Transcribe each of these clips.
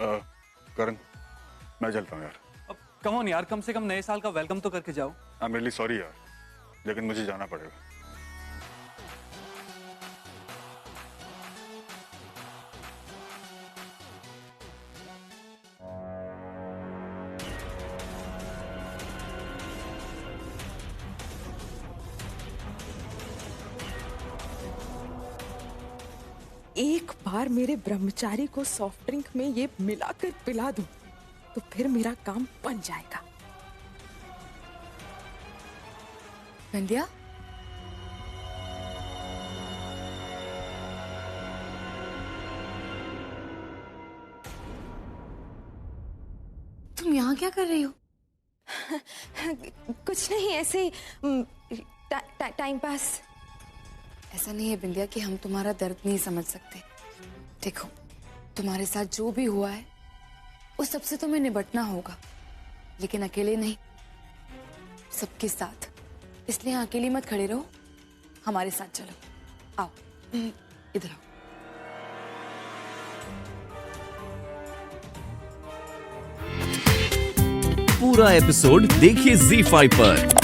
करण, मैं चलता हूँ यार। अब कम ऑन यार, कम से कम नए साल का वेलकम तो करके जाओ। आई एम रियली सॉरी यार, लेकिन मुझे जाना पड़ेगा। एक बार मेरे ब्रह्मचारी को सॉफ्ट ड्रिंक में ये मिलाकर पिला दूं तो फिर मेरा काम बन जाएगा। बंदिया, तुम यहाँ क्या कर रही हो? कुछ नहीं, ऐसे टाइम पास। ऐसा नहीं है बिंदिया कि हम तुम्हारा दर्द नहीं समझ सकते। देखो, तुम्हारे साथ जो भी हुआ है उस सबसे तुम्हें निपटना होगा, लेकिन अकेले नहीं, सबके साथ। इसलिए अकेली मत खड़े रहो, हमारे साथ चलो। आओ, इधर आओ। पूरा एपिसोड देखिए ZEE5 पर।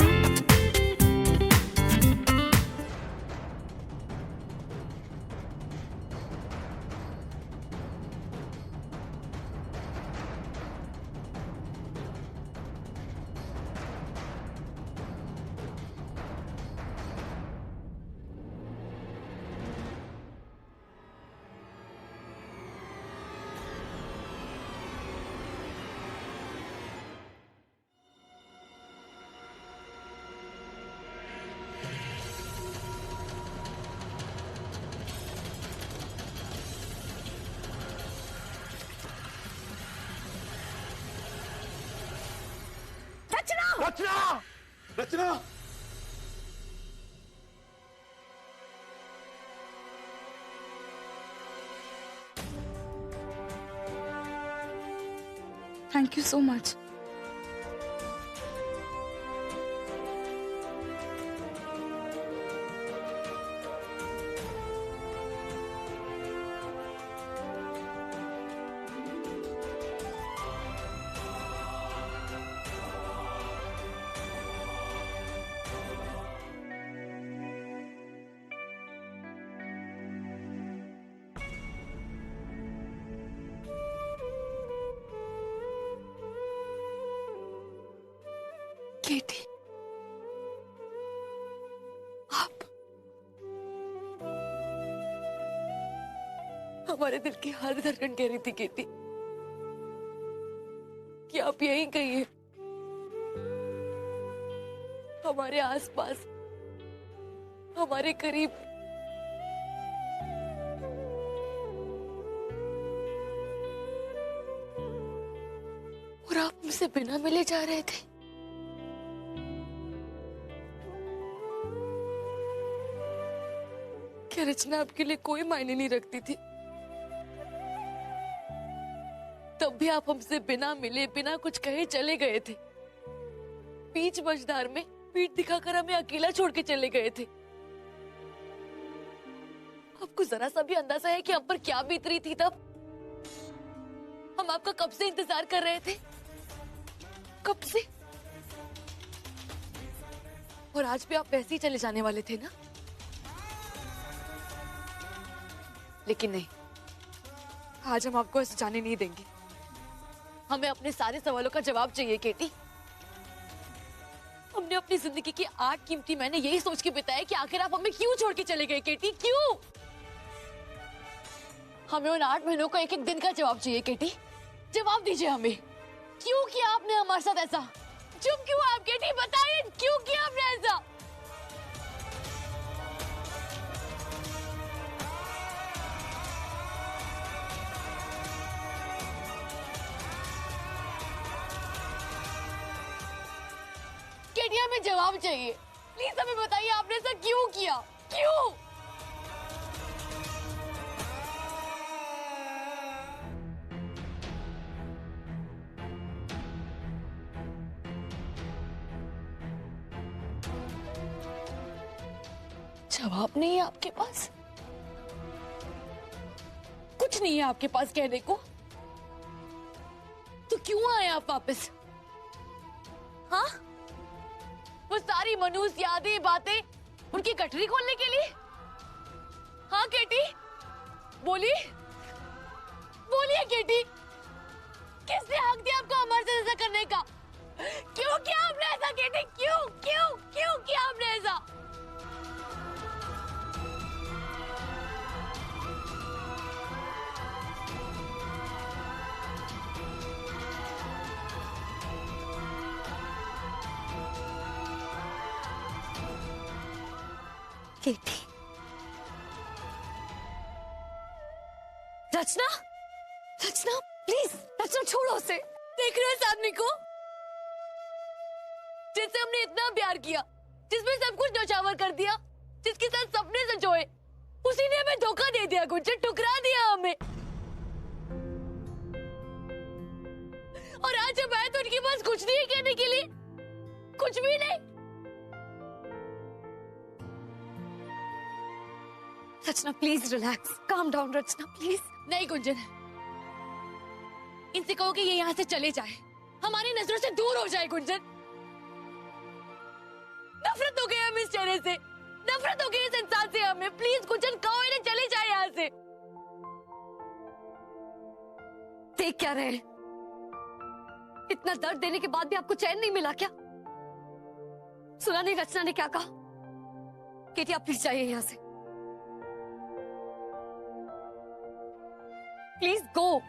Rachna! Rachna! Thank you so much. Katie, आप हमारे दिल की हर धड़कन कह रही थी केटी कि आप यहीं कहीं हैं, हमारे आसपास, हमारे करीब। और आप मुझसे बिना मिले जा रहे थे। क्या रचना आपके लिए कोई मायने नहीं रखती थी? तब भी आप हमसे बिना मिले, बिना कुछ कहे चले गए थे। बीच मझधार में पीठ दिखाकर हमें अकेला छोड़ के चले गए थे। आपको जरा सा भी अंदाजा है कि हम पर क्या बीत रही थी तब? हम आपका कब से इंतजार कर रहे थे, कब से। और आज भी आप वैसे ही चले जाने वाले थे ना? लेकिन नहीं, आज हम आपको ऐसे जाने नहीं देंगे। हमें अपने सारे सवालों का जवाब चाहिए केटी। हमने अपनी जिंदगी की 8 कीमती महीने यही सोच के बिताए कि आखिर आप हमें क्यों छोड़ के चले गए केटी, क्यों? हमें उन 8 महीनों का एक एक दिन का जवाब चाहिए केटी। जवाब दीजिए हमें, क्यों किया आपने हमारे साथ ऐसा? चुप क्यों आप केटी, बताइए क्यों किया आपने ऐसा? केटी, हमें जवाब चाहिए, प्लीज हमें बताइए आपने ऐसा क्यों किया, क्यों? जवाब नहीं है आपके पास? कुछ नहीं है आपके पास कहने को? क्यों आए आप वापस? हाँ, वो सारी मनहूस यादें, बातें, उनकी गठरी खोलने के लिए? हाँ केटी, बोलिए बोलिए केटी, किसने हक दिया आपको हमारे साथ ऐसा करने का? क्यों किया आपने ऐसा केटी? क्यों क्यों क्यों किया आपने ऐसा? केटी, रचना, रचना प्लीज, रचना छोड़ो उसे। देख रहे हो इस आदमी को जिससे हमने इतना प्यार किया, जिसमें सब कुछ नौछावर कर दिया, जिसके साथ सपने संजोए, उसी ने हमें धोखा दे दिया, कुछ ठुकरा दिया हमें। और आज जब आए तो उनके पास कुछ नहीं है कहने के लिए, कुछ भी नहीं। Rachna please relax, calm down Rachna please. नहीं गुंजन, इनसे कहो कि ये यहाँ से चले जाए, हमारी नजरों से दूर हो जाए। गुंजन, नफरत हो गई हम इस चेहरे से, नफरत हो गई इस इंसान से हमें। प्लीज गुंजन कहो इन्हें चले जाए यहाँ से। देख क्या रहे, इतना दर्द देने के बाद भी आपको चैन नहीं मिला क्या? सुना नहीं रचना ने क्या कहा? केटी आप प्लीज जाइए यहाँ से, प्लीज गो।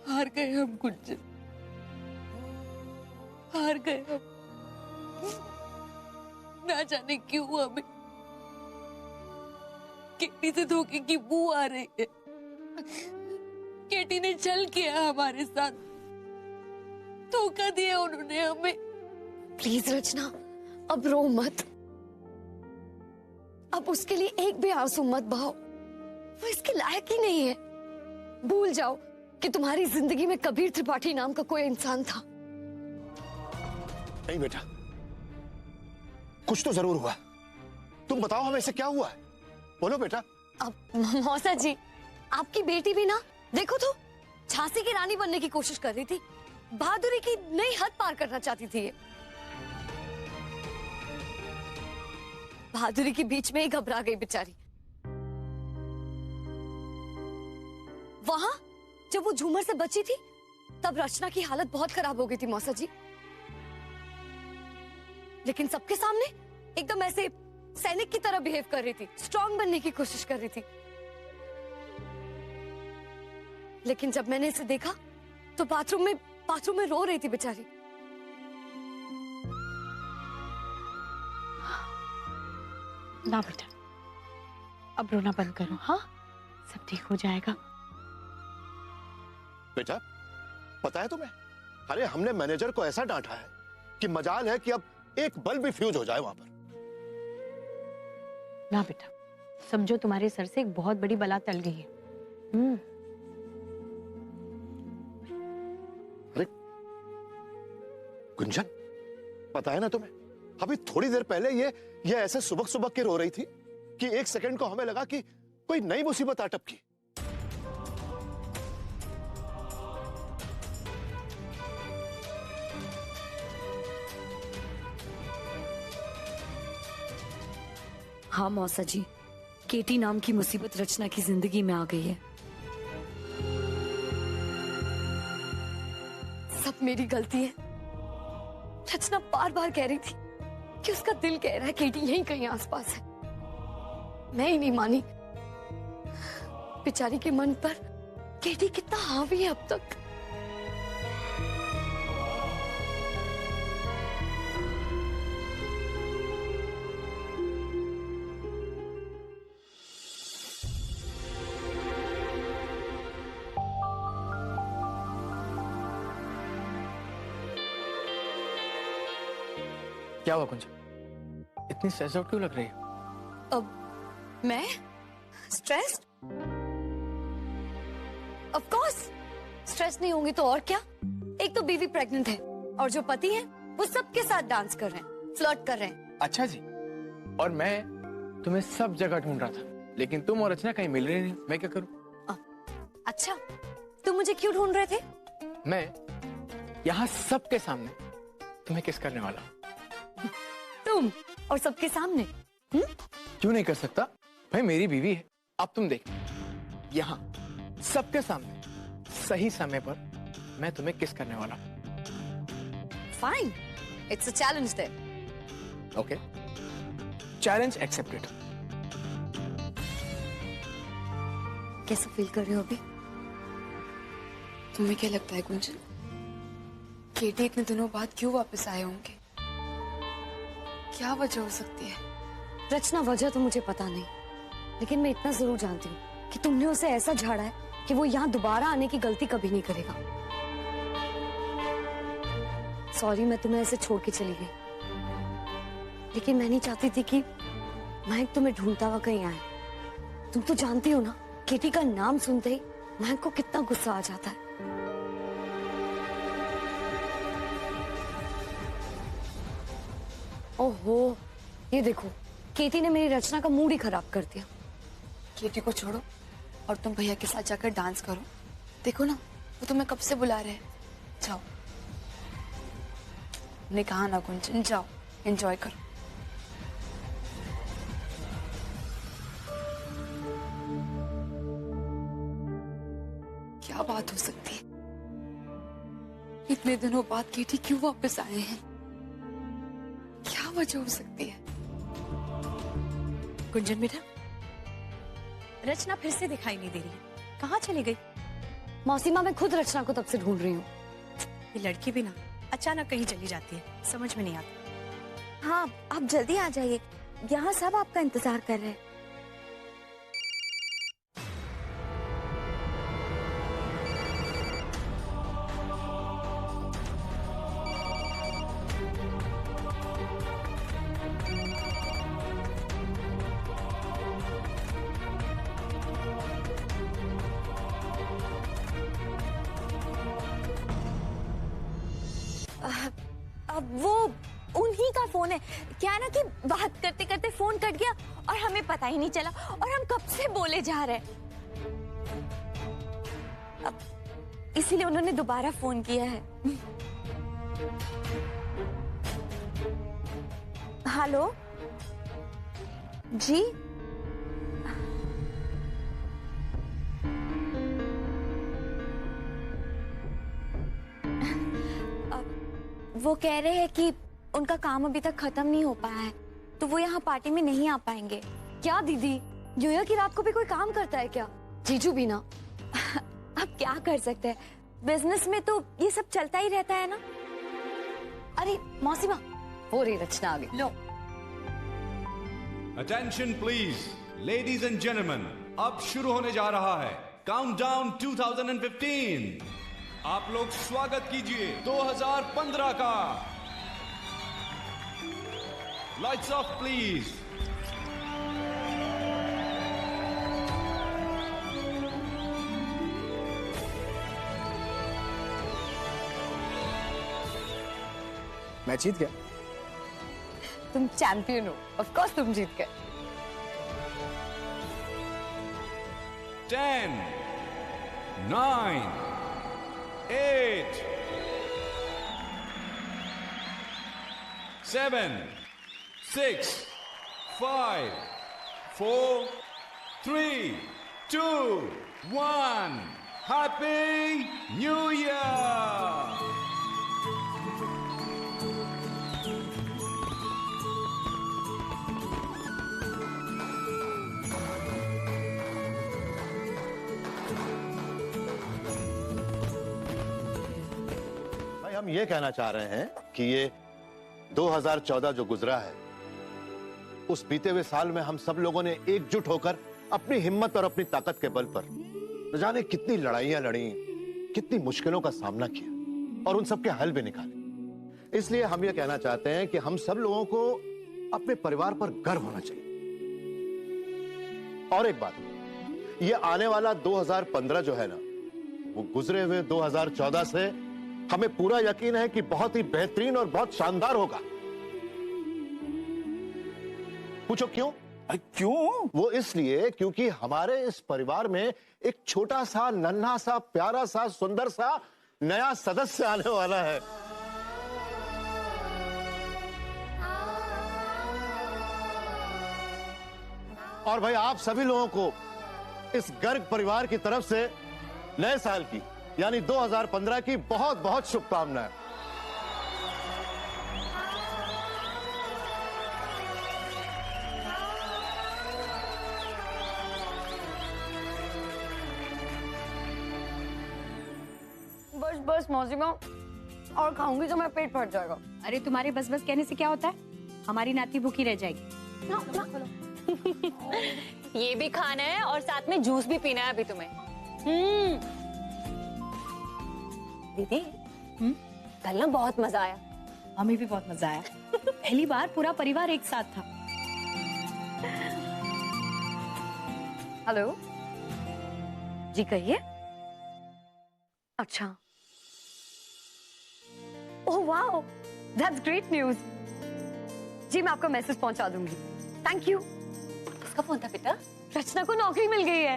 हार गए हम गुंजन, हार गए हम। ना जाने क्यों हमें केटी से धोखे की बू आ रही है। केटी ने छल किया हमारे साथ, धोखा दिया उन्होंने हमें। प्लीज रचना अब रो मत, अब उसके लिए एक भी आंसू मत बहाओ, वो इसके लायक ही नहीं है। भूल जाओ कि तुम्हारी जिंदगी में कबीर त्रिपाठी नाम का कोई इंसान था। नहीं बेटा, कुछ तो जरूर हुआ। तुम बताओ हमें इसे क्या हुआ है, बोलो बेटा। अब मौसा जी, आपकी बेटी भी ना देखो तो झांसी की रानी बनने की कोशिश कर रही थी, बहादुरी की नई हद पार करना चाहती थी। बहादुरी के बीच में ही घबरा गई बेचारी। वहां जब वो झूमर से बची थी तब रचना की हालत बहुत खराब हो गई थी मौसा जी, लेकिन सबके सामने एकदम ऐसे सैनिक की तरह बिहेव कर रही थी, स्ट्रांग बनने की कोशिश कर रही थी। लेकिन जब मैंने इसे देखा तो बाथरूम में रो रही थी बेचारी। ना बेटा, अब रोना बंद करो, हाँ सब ठीक हो जाएगा। बेटा पता है तुम्हें, अरे हमने मैनेजर को ऐसा डांटा है कि मजाल है कि अब एक बल्ब भी फ्यूज हो जाए वहां पर। ना बेटा, समझो तुम्हारे सर से एक बहुत बड़ी बला टल गई है। अरे गुंजन, पता है ना तुम्हें, अभी थोड़ी देर पहले ये ऐसे सुबह सुबह के रो रही थी कि एक सेकंड को हमें लगा कि कोई नई मुसीबत आ टपकी। हाँ मौसा जी, केटी नाम की मुसीबत रचना की जिंदगी में आ गई है। सब मेरी गलती है। रचना बार बार कह रही थी कि उसका दिल कह रहा है केटी यहीं कहीं आसपास है, मैं ही नहीं मानी। बेचारी के मन पर केटी कितना हावी है अब तक। क्या हुआ कुंजन? इतनी स्ट्रेस आउट क्यों लग रही है? अब मैं स्ट्रेस्ड? ऑफ कोर्स स्ट्रेस नहीं होंगी तो और क्या। एक तो बीवी प्रेग्नेंट है और जो पति है वो सबके साथ डांस कर रहे हैं, फ्लर्ट कर रहे हैं। अच्छा जी, और मैं तुम्हें सब जगह ढूंढ रहा था, लेकिन तुम और रचना कहीं मिल रही नहीं। मैं क्या करूं? अच्छा, तुम मुझे क्यों ढूंढ रहे थे? मैं यहाँ सबके सामने तुम्हें किस करने वाला हूं। तुम और सबके सामने? क्यों नहीं कर सकता भाई, मेरी बीवी है। अब तुम देख, यहाँ सबके सामने सही समय पर मैं तुम्हें किस करने वाला हूं। Fine, it's a challenge there. Okay, challenge accepted. कैसा फील कर रहे हो अभी? तुम्हें क्या लगता है गुंजन, केटी इतने दिनों बाद क्यों वापस आए होंगे? क्या वजह हो सकती है? रचना, वजह तो मुझे पता नहीं, लेकिन मैं इतना जरूर जानती हूँ कि तुमने उसे ऐसा झाड़ा है कि वो यहाँ दोबारा आने की गलती कभी नहीं करेगा। सॉरी मैं तुम्हें ऐसे छोड़ के चली गई, लेकिन मैं नहीं चाहती थी कि महक तुम्हें ढूंढता हुआ कहीं आए। तुम तो जानती हो ना, केटी का नाम सुनते ही महक को कितना गुस्सा आ जाता है। ओहो, ये देखो, केटी ने मेरी रचना का मूड ही खराब कर दिया। केटी को छोड़ो और तुम भैया के साथ जाकर डांस करो। देखो ना, वो तुम्हें कब से बुला रहे हैं। जाओ, ने कहा ना गुंजन, जाओ एंजॉय करो। क्या बात हो सकती है? इतने दिनों बाद केटी क्यों वापस आए हैं? क्या वजह हो सकती है? गुंजन बेटा, रचना फिर से दिखाई नहीं दे रही है, कहाँ चली गई? मौसीमा, मैं खुद रचना को तब से ढूंढ रही हूँ। ये लड़की भी ना अचानक कहीं चली जाती है, समझ में नहीं आता। हाँ, आप जल्दी आ जाइए, यहाँ सब आपका इंतजार कर रहे हैं। अब वो उन्हीं का फोन है। क्या है ना कि बात करते करते फोन कट गया और हमें पता ही नहीं चला, और हम कब से बोले जा रहे हैं। अब इसीलिए उन्होंने दोबारा फोन किया है। हेलो जी, वो कह रहे हैं कि उनका काम अभी तक खत्म नहीं हो पाया है, तो वो यहाँ पार्टी में नहीं आ पाएंगे। क्या दीदी, न्यू ईयर की रात को भी कोई काम करता है क्या? जीजू भी ना। अब क्या कर सकते हैं, बिजनेस में तो ये सब चलता ही रहता है ना। अरे मौसीमा, वो रही रचना आ गई। लो, attention please, ladies and gentleman, अब शुरू होने जा रहा है काउंटडाउन 2015। आप लोग स्वागत कीजिए 2015 का। Lights off please. मैं जीत गया। तुम चैंपियन हो, ऑफ कोर्स तुम जीत गए। 10, 9, 8, 7, 6, 5, 4, 3, 2, 1. Happy New Year! हम ये कहना चाह रहे हैं कि ये 2014 जो गुजरा है, उस बीते हुए साल में हम सब लोगों ने एकजुट होकर अपनी हिम्मत और अपनी ताकत के बल पर न जाने कितनी लड़ाइयां लड़ी, कितनी मुश्किलों का सामना किया और उन सब के हल भी निकाले। इसलिए हम ये कहना चाहते हैं कि हम सब लोगों को अपने परिवार पर गर्व होना चाहिए। और एक बात, ये आने वाला 2015 जो है ना, वो गुजरे हुए 2014 से हमें पूरा यकीन है कि बहुत ही बेहतरीन और बहुत शानदार होगा। पूछो क्यों? क्यों? वो इसलिए क्योंकि हमारे इस परिवार में एक छोटा सा, नन्हा सा, प्यारा सा, सुंदर सा नया सदस्य आने वाला है। और भाई आप सभी लोगों को इस गर्ग परिवार की तरफ से नए साल की यानी 2015 की बहुत बहुत शुभकामनाएं। बस बस मौसीमा, और खाऊंगी तो मेरा पेट फट जाएगा। अरे तुम्हारे बस बस कहने से क्या होता है? हमारी नाती भूखी रह जाएगी। ये भी खाना है और साथ में जूस भी पीना है अभी तुम्हें। दीदी, कल ना बहुत मजा आया। हमें भी बहुत मजा आया। पहली बार पूरा परिवार एक साथ था। हेलो जी, कहिए। अच्छा, oh wow, that's great news. जी मैं आपका मैसेज पहुंचा दूंगी। Thank you. किसका फोन था बेटा? रचना को नौकरी मिल गई है।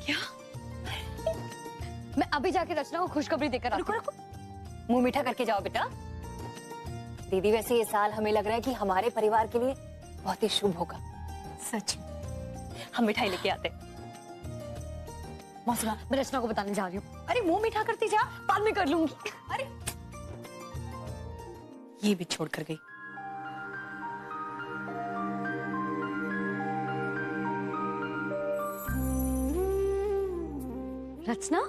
क्या? मैं अभी जाके रचना को खुशखबरी देकर आती हूँ। रुको रुको, मुंह मीठा करके जाओ बेटा। दीदी वैसे ये साल हमें लग रहा है कि हमारे परिवार के लिए बहुत ही शुभ होगा। सच? हम मिठाई लेके आते। मौसमा, मैं रचना को बताने जा रही हूँ। अरे मुंह मीठा करती जा, बाद में कर लूंगी। अरे ये भी छोड़ कर गई। रचना,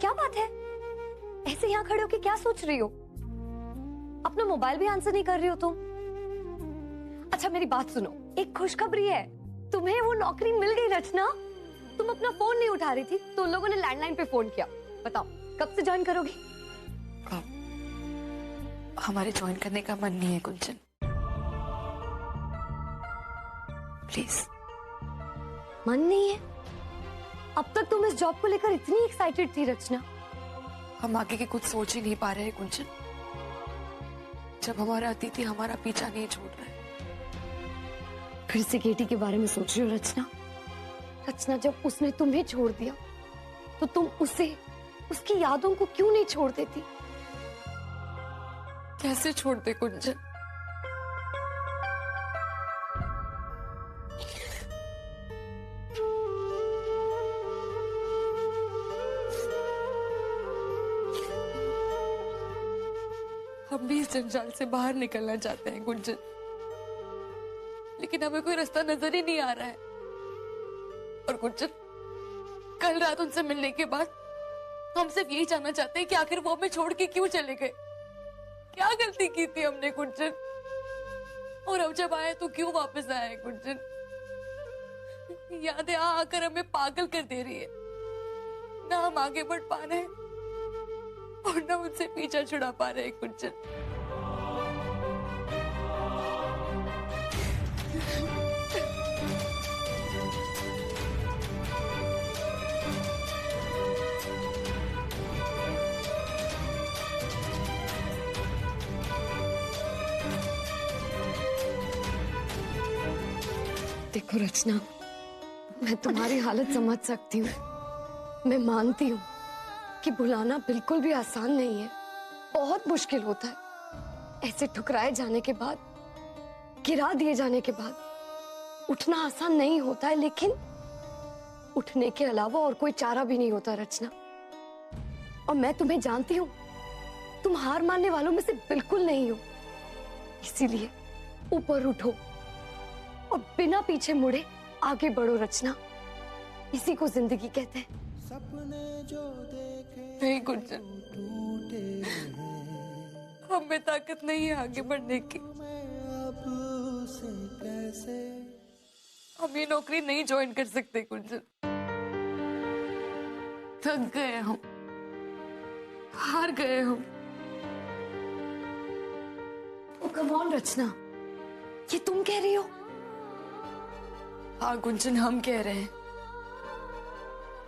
क्या बात है? ऐसे यहाँ खड़े होके क्या सोच रही हो? अपना मोबाइल भी आंसर नहीं कर रही हो तुम। अच्छा मेरी बात सुनो, एक खुशखबरी है, तुम्हें वो नौकरी मिल गई रचना। तुम अपना फोन नहीं उठा रही थी तो उन लोगों ने लैंडलाइन पे फोन किया। बताओ कब से ज्वाइन करोगी? हमारे ज्वाइन करने का मन नहीं है गुंजन, प्लीज। मन नहीं है? अब तक तुम इस जॉब को लेकर इतनी एक्साइटेड थी रचना। हम आगे के कुछ सोच ही नहीं पा रहे हैं गुंजन। जब हमारा अतिथि हमारा पीछा नहीं छोड़ रहा है। फिर से केटी के बारे में सोच रही हो रचना? रचना, जब उसने तुम्हें छोड़ दिया तो तुम उसे, उसकी यादों को क्यों नहीं छोड़ देती? कैसे छोड़ दे गुंजन? हम भी इस जंजाल से बाहर निकलना चाहते हैं गुंजन, लेकिन हमें कोई रास्ता नजर ही नहीं आ रहा है। और गुंजन, कल रात उनसे मिलने के बाद हम सिर्फ यही जानना चाहते हैं कि आखिर वो हमें छोड़ के क्यों चले गए। क्या गलती की थी हमने गुंजन? और अब जब आए तो क्यों वापस आए गुंजन? यादें आकर हमें पागल कर दे रही है। ना हम आगे बढ़ पा रहे हैं और ना उनसे पीछा छुड़ा पा रहे हैं गुंजन। देखो रचना, मैं तुम्हारी हालत समझ सकती हूँ। मैं मानती हूँ कि भुलाना बिल्कुल भी आसान नहीं है, बहुत मुश्किल होता है। ऐसे ठुकराए जाने के बाद, गिरा दिए जाने के बाद उठना आसान नहीं होता है, लेकिन उठने के अलावा और कोई चारा भी नहीं होता रचना। और मैं तुम्हें जानती हूँ, तुम हार मानने वालों में से बिल्कुल नहीं हो। इसीलिए ऊपर उठो और बिना पीछे मुड़े आगे बढ़ो रचना। इसी को जिंदगी कहते हैं। नहीं गुंजन, हम में ताकत नहीं है आगे बढ़ने की। हम ये नौकरी नहीं ज्वाइन कर सकते गुंजन। थक गए हम, हार गए हम। कम ऑन रचना, ये तुम कह रही हो? हाँ गुंजन, हम कह रहे हैं।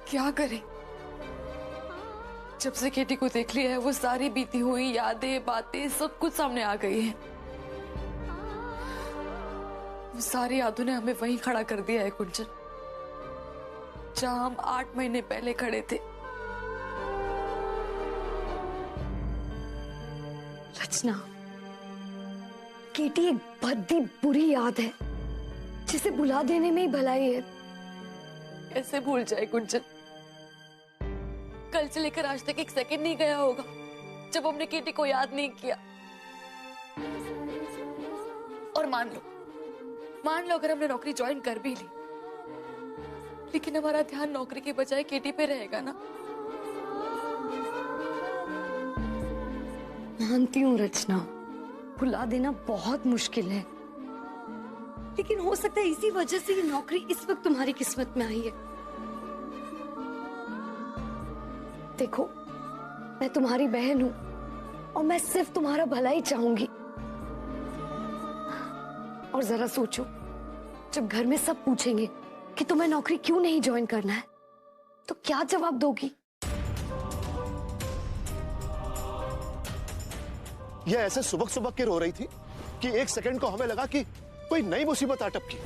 क्या करें? जब से केटी को देख लिया है वो सारी बीती हुई यादें, बातें सब कुछ सामने आ गई है। वो सारी यादों ने हमें वहीं खड़ा कर दिया है गुंजन, जहां हम 8 महीने पहले खड़े थे। रचना, केटी एक भद्दी बुरी याद है जिसे भुला देने में ही भलाई है। कैसे भूल जाए गुंजन? कल से लेकर आज तक एक सेकंड नहीं गया होगा जब हमने केटी को याद नहीं किया। और मान लो अगर हमने नौकरी ज्वाइन कर भी ली, लेकिन हमारा ध्यान नौकरी के बजाय केटी पे रहेगा ना। मानती हूँ रचना, भुला देना बहुत मुश्किल है, लेकिन हो सकता है इसी वजह से ये नौकरी इस वक्त तुम्हारी किस्मत में आई है। देखो, मैं तुम्हारी बहन हूं और मैं सिर्फ तुम्हारा भला ही चाहूंगी। और जरा सोचो, जब घर में सब पूछेंगे कि तुम्हें नौकरी क्यों नहीं ज्वाइन करना है, तो क्या जवाब दोगी? यह ऐसे सुबह सुबह के रो रही थी कि एक सेकंड को हमें लगा कि कोई नई मुसीबत आ टपकी।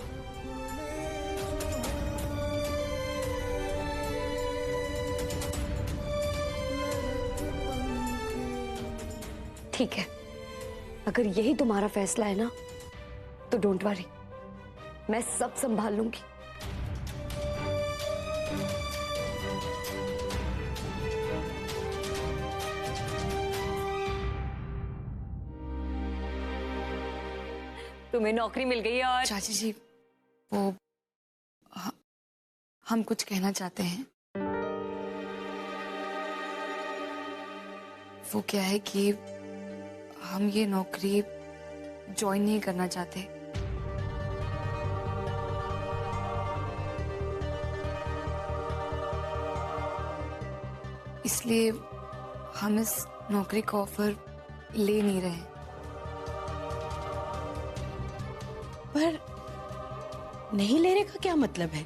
ठीक है, अगर यही तुम्हारा फैसला है ना, तो डोंट वरी, मैं सब संभाल लूंगी। तुम्हें नौकरी मिल गई है और चाची जी, वो हम कुछ कहना चाहते हैं। वो क्या है कि हम ये नौकरी ज्वाइन नहीं करना चाहते। इसलिए हम इस नौकरी का ऑफर ले नहीं रहे। पर नहीं लेने का क्या मतलब है?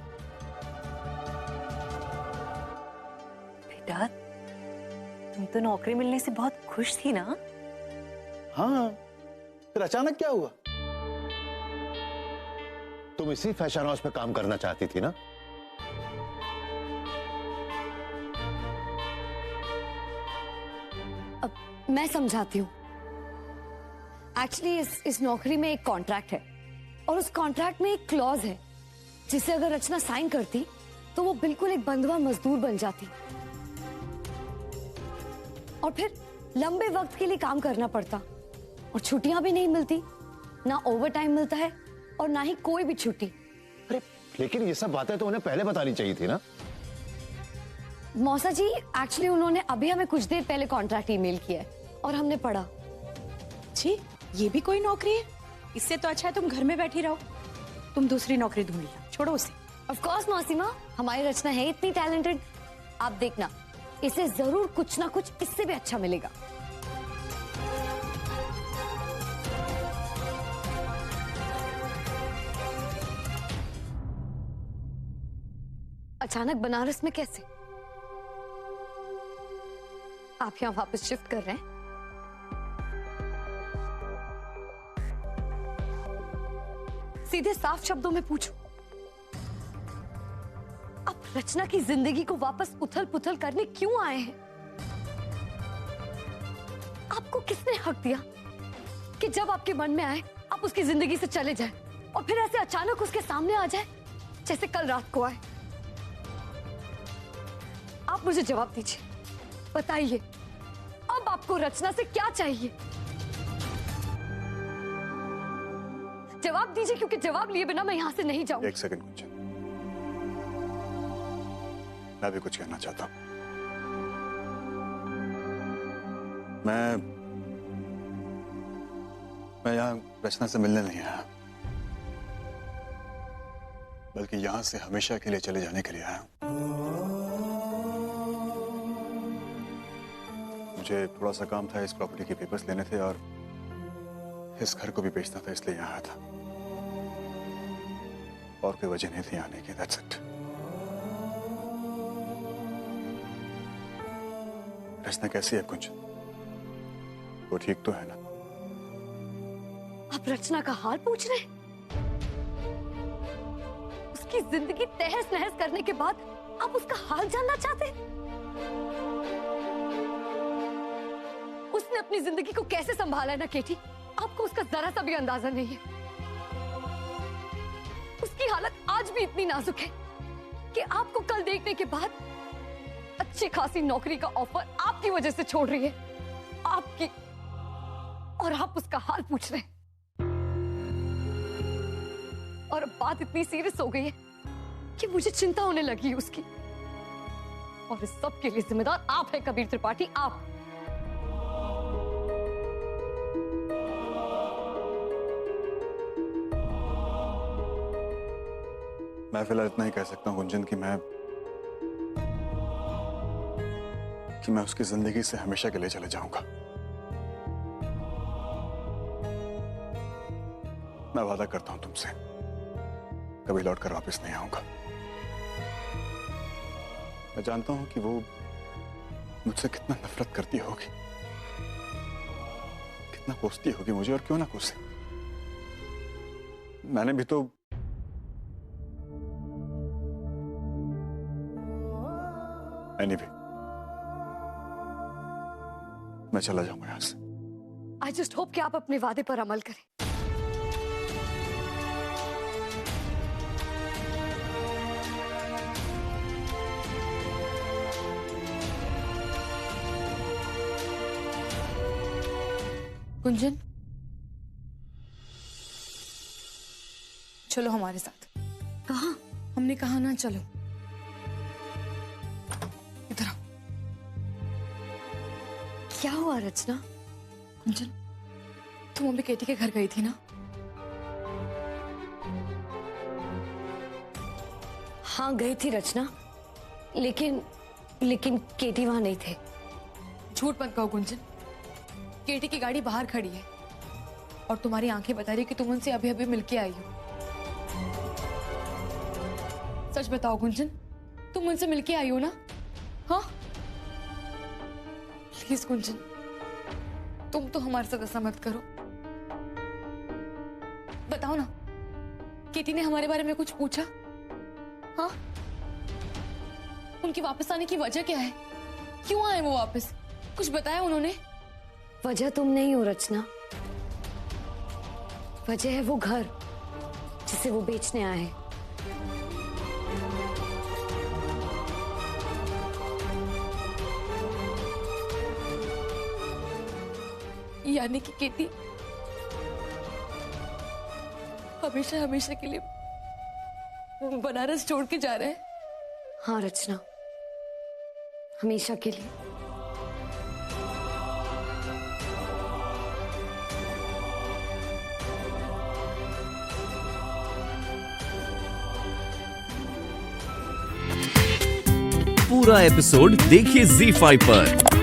बेटा, तुम तो नौकरी मिलने से बहुत खुश थी ना? हाँ, फिर अचानक क्या हुआ? तुम इसी फैशन हाउस पे काम करना चाहती थी ना? अब मैं समझाती हूँ। एक्चुअली इस नौकरी में एक कॉन्ट्रैक्ट है और उस कॉन्ट्रैक्ट में एक क्लॉज है जिसे अगर रचना साइन करती तो वो बिल्कुल एक बंधुआ मजदूर बन जाती और फिर लंबे वक्त के लिए काम करना पड़ता और छुट्टियां भी नहीं मिलती, ना ओवर टाइम मिलता है और ना ही कोई भी छुट्टी। अरे लेकिन ये सब बातें तो उन्हें पहले बतानी चाहिए थी ना? मौसा जी, एक्चुअली उन्होंने अभी हमें कुछ देर पहले कॉन्ट्रैक्ट ईमेल किया है और हमने पढ़ा। जी, ये भी कोई नौकरी है? इससे तो अच्छा है तुम घर में बैठी रहो। तुम दूसरी नौकरी ढूंढ लो, छोड़ो उसे। ऑफ कोर्स मौसीमा, हमारी रचना है इतनी टैलेंटेड, आप देखना इसे जरूर कुछ ना कुछ इससे भी अच्छा मिलेगा। अचानक बनारस में कैसे? आप यहां वापस शिफ्ट कर रहे हैं? सीधे साफ शब्दों में पूछो, आप रचना की जिंदगी को वापस उथल पुथल करने क्यों आए हैं? आपको किसने हक दिया कि जब आपके मन में आए आप उसकी जिंदगी से चले जाएं और फिर ऐसे अचानक उसके सामने आ जाए जैसे कल रात को आए? आप मुझे जवाब दीजिए, बताइए अब आपको रचना से क्या चाहिए? जवाब दीजिए, क्योंकि जवाब लिए बिना मैं यहां से नहीं जाऊंगी। एक सेकंड कुछ, मैं भी कुछ कहना चाहता हूं। मैं यहां रचना से मिलने नहीं आया, बल्कि यहां से हमेशा के लिए चले जाने के लिए आया हूं। मुझे थोड़ा सा काम था, इस प्रॉपर्टी के पेपर्स लेने थे और इस घर को भी बेचना था, इसलिए यहाँ आया था। और कोई वजह नहीं थी आने की। That's it. रचना कैसी है कुंजन? वो ठीक तो है ना? आप रचना का हाल पूछ रहे हैं? उसकी जिंदगी तहस नहस करने के बाद आप उसका हाल जानना चाहते हैं? उसने अपनी जिंदगी को कैसे संभाला है ना केटी, आपको उसका जरा सा भी अंदाजा नहीं है। उसकी हालत आज भी इतनी नाजुक है कि आपको कल देखने के बाद अच्छी खासी नौकरी का ऑफर आपकी वजह से छोड़ रही है, आपकी, और आप उसका हाल पूछ रहे हैं। और अब बात इतनी सीरियस हो गई है कि मुझे चिंता होने लगी है उसकी। और इस सब के लिए जिम्मेदार आप हैं कबीर त्रिपाठी, आप। मैं फिलहाल इतना ही कह सकता हूँ गुंजन कि मैं उसकी जिंदगी से हमेशा के लिए चले जाऊंगा। मैं वादा करता हूं तुमसे, कभी लौटकर वापस नहीं आऊंगा। मैं जानता हूं कि वो मुझसे कितना नफरत करती होगी, कितना कोसती होगी मुझे, और क्यों ना कोसे। मैंने भी तो एनीवे, मैं चला जाऊंगा यहां से। आई जस्ट होप कि आप अपने वादे पर अमल करें। कुंजन, चलो हमारे साथ। कहाँ? हमने कहा ना चलो। इधर आओ। क्या हुआ रचना? कुंजन, तुम अभी केटी के घर गई थी ना? हाँ गई थी रचना, लेकिन केटी वहां नहीं थे। झूठ मत कहो कुंजन, केटी की गाड़ी बाहर खड़ी है और तुम्हारी आंखें बता रही कि तुम उनसे अभी अभी मिलके आई हो। सच बताओ गुंजन, तुम उनसे मिलके आई हो ना? हाँ प्लीज गुंजन, तुम तो हमारे साथ ऐसा मत करो। बताओ ना, केटी ने हमारे बारे में कुछ पूछा? हाँ, उनकी वापस आने की वजह क्या है? क्यों आए वो वापस? कुछ बताया उन्होंने? वजह तुम नहीं हो रचना, वजह है वो घर जिसे वो बेचने आए हैं। यानी कि केटी हमेशा हमेशा के लिए बनारस छोड़ के जा रहे हैं? हाँ रचना, हमेशा के लिए। पूरा एपिसोड देखिए ZEE5 पर।